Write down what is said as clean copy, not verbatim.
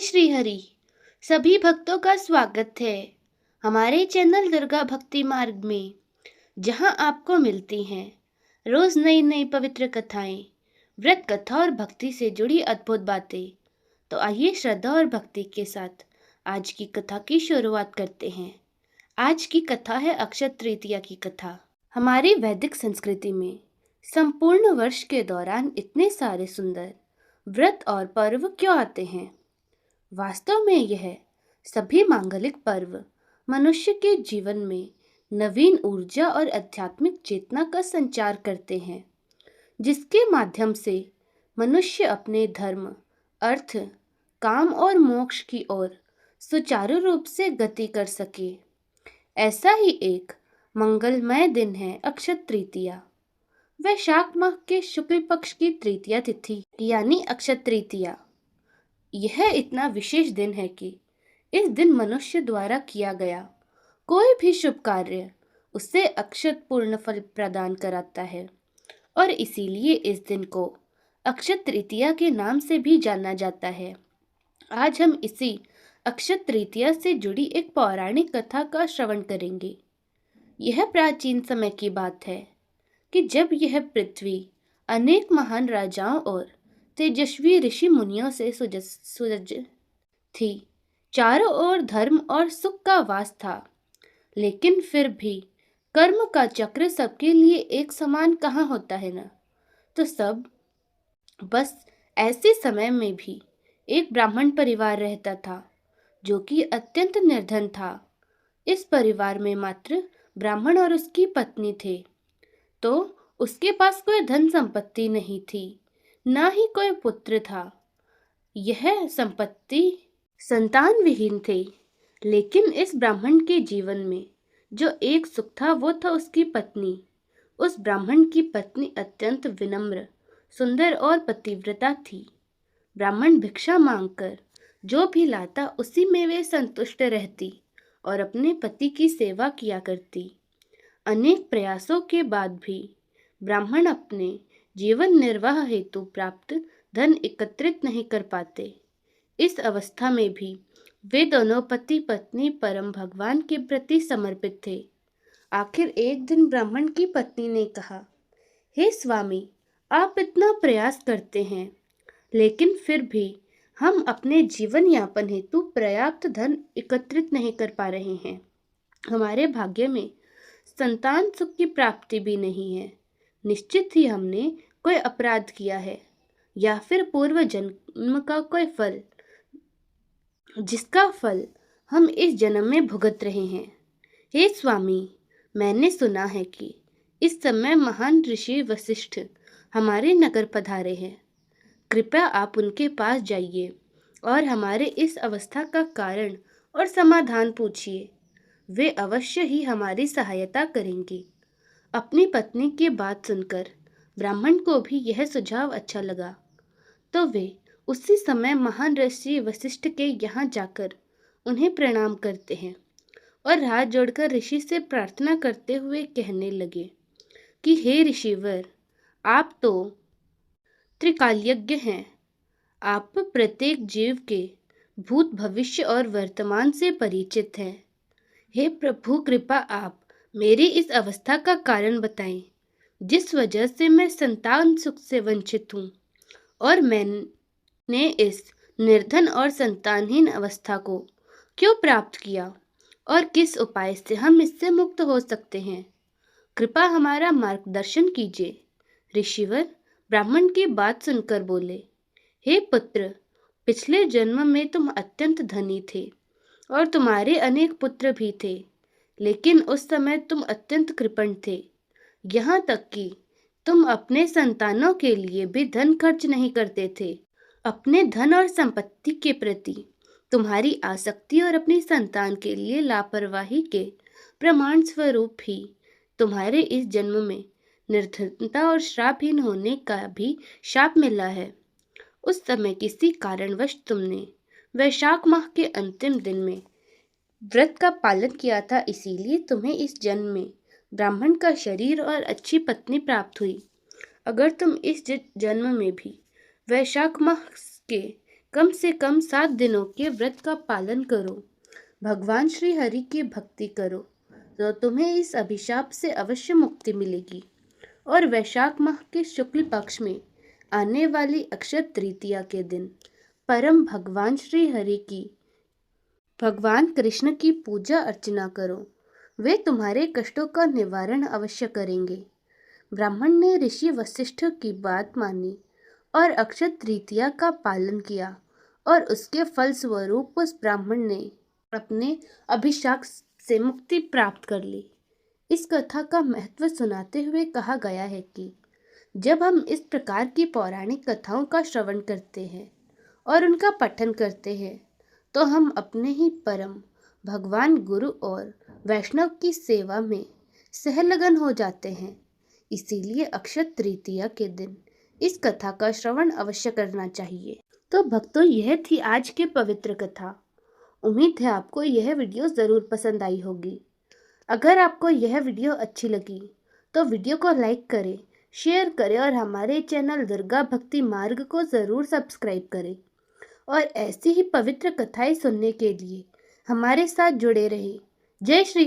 श्री हरि। सभी भक्तों का स्वागत है हमारे चैनल दुर्गा भक्ति मार्ग में, जहां आपको मिलती हैं रोज नई नई पवित्र कथाएं, व्रत कथा और भक्ति से जुड़ी अद्भुत बातें। तो आइए श्रद्धा और भक्ति के साथ आज की कथा की शुरुआत करते हैं। आज की कथा है अक्षय तृतीया की कथा। हमारी वैदिक संस्कृति में संपूर्ण वर्ष के दौरान इतने सारे सुंदर व्रत और पर्व क्यों आते हैं? वास्तव में यह सभी मांगलिक पर्व मनुष्य के जीवन में नवीन ऊर्जा और आध्यात्मिक चेतना का संचार करते हैं, जिसके माध्यम से मनुष्य अपने धर्म, अर्थ, काम और मोक्ष की ओर सुचारू रूप से गति कर सके। ऐसा ही एक मंगलमय दिन है अक्षय तृतीया। वैशाख माह के शुक्ल पक्ष की तृतीया तिथि यानी अक्षय तृतीया। यह इतना विशेष दिन है कि इस दिन मनुष्य द्वारा किया गया कोई भी शुभ कार्य उसे अक्षत पूर्ण फल प्रदान कराता है और इसीलिए इस दिन को अक्षय तृतीया के नाम से भी जाना जाता है। आज हम इसी अक्षय तृतीया से जुड़ी एक पौराणिक कथा का श्रवण करेंगे। यह प्राचीन समय की बात है कि जब यह पृथ्वी अनेक महान राजाओं और तेजस्वी ऋषि मुनियों से सुसज्ज थी। चारों ओर धर्म और सुख का वास था, लेकिन फिर भी कर्म का चक्र सबके लिए एक समान कहाँ होता है ना। तो सब बस ऐसे समय में भी एक ब्राह्मण परिवार रहता था, जो कि अत्यंत निर्धन था। इस परिवार में मात्र ब्राह्मण और उसकी पत्नी थे, तो उसके पास कोई धन संपत्ति नहीं थी, ना ही कोई पुत्र था। यह संपत्ति संतान विहीन थे। लेकिन इस ब्राह्मण के जीवन में जो एक सुख था वो था उसकी पत्नी। उस ब्राह्मण की पत्नी अत्यंत विनम्र, सुंदर और पतिव्रता थी। ब्राह्मण भिक्षा मांगकर जो भी लाता उसी में वे संतुष्ट रहती और अपने पति की सेवा किया करती। अनेक प्रयासों के बाद भी ब्राह्मण अपने जीवन निर्वाह हेतु प्राप्त धन एकत्रित नहीं कर पाते। इस अवस्था में भी वे दोनों पति पत्नी परम भगवान के प्रति समर्पित थे। आखिर एक दिन ब्राह्मण की पत्नी ने कहा, हे स्वामी, आप इतना प्रयास करते हैं, लेकिन फिर भी हम अपने जीवन यापन हेतु पर्याप्त धन एकत्रित नहीं कर पा रहे हैं। हमारे भाग्य में संतान सुख की प्राप्ति भी नहीं है। निश्चित ही हमने कोई अपराध किया है या फिर पूर्व जन्म का कोई फल, जिसका फल हम इस जन्म में भुगत रहे हैं। हे स्वामी, मैंने सुना है कि इस समय महान ऋषि वशिष्ठ हमारे नगर पधारे हैं। कृपया आप उनके पास जाइए और हमारे इस अवस्था का कारण और समाधान पूछिए। वे अवश्य ही हमारी सहायता करेंगे। अपनी पत्नी की बात सुनकर ब्राह्मण को भी यह सुझाव अच्छा लगा, तो वे उसी समय महान ऋषि वशिष्ठ के यहाँ जाकर उन्हें प्रणाम करते हैं और हाथ जोड़कर ऋषि से प्रार्थना करते हुए कहने लगे कि हे ऋषिवर, आप तो त्रिकालज्ञ हैं। आप प्रत्येक जीव के भूत, भविष्य और वर्तमान से परिचित हैं। हे प्रभु, कृपा आप मेरी इस अवस्था का कारण बताएं, जिस वजह से मैं संतान सुख से वंचित हूँ और मैंने इस निर्धन और संतानहीन अवस्था को क्यों प्राप्त किया और किस उपाय से हम इससे मुक्त हो सकते हैं। कृपा हमारा मार्गदर्शन कीजिए। ऋषिवर ब्राह्मण की बात सुनकर बोले, हे पुत्र, पिछले जन्म में तुम अत्यंत धनी थे और तुम्हारे अनेक पुत्र भी थे, लेकिन उस समय तुम अत्यंत कृपण थे। यहाँ तक कि तुम अपने संतानों के लिए भी धन खर्च नहीं करते थे। अपने धन और संपत्ति के प्रति तुम्हारी आसक्ति और अपनी संतान के लिए लापरवाही के प्रमाण स्वरूप ही तुम्हारे इस जन्म में निर्धनता और श्रापहीन होने का भी शाप मिला है। उस समय किसी कारणवश तुमने वैशाख माह के अंतिम दिन में व्रत का पालन किया था, इसीलिए तुम्हें इस जन्म में ब्राह्मण का शरीर और अच्छी पत्नी प्राप्त हुई। अगर तुम इस जन्म में भी वैशाख माह के कम से कम 7 दिनों के व्रत का पालन करो, भगवान श्री हरि की भक्ति करो, तो तुम्हें इस अभिशाप से अवश्य मुक्ति मिलेगी। और वैशाख माह के शुक्ल पक्ष में आने वाली अक्षय तृतीया के दिन परम भगवान श्री हरि की, भगवान कृष्ण की पूजा अर्चना करो, वे तुम्हारे कष्टों का निवारण अवश्य करेंगे। ब्राह्मण ने ऋषि वशिष्ठ की बात मानी और अक्षय तृतीया का पालन किया और उसके फल स्वरूप उस ब्राह्मण ने अपने अभिशाप से मुक्ति प्राप्त कर ली। इस कथा का महत्व सुनाते हुए कहा गया है कि जब हम इस प्रकार की पौराणिक कथाओं का श्रवण करते हैं और उनका पठन करते हैं तो हम अपने ही परम भगवान गुरु और वैष्णव की सेवा में सहलगन हो जाते हैं। इसीलिए अक्षय तृतीया के दिन इस कथा का श्रवण अवश्य करना चाहिए। तो भक्तों, यह थी आज की पवित्र कथा। उम्मीद है आपको यह वीडियो ज़रूर पसंद आई होगी। अगर आपको यह वीडियो अच्छी लगी तो वीडियो को लाइक करें, शेयर करें और हमारे चैनल दुर्गा भक्ति मार्ग को ज़रूर सब्सक्राइब करें। और ऐसी ही पवित्र कथाएं सुनने के लिए हमारे साथ जुड़े रहें। जय श्री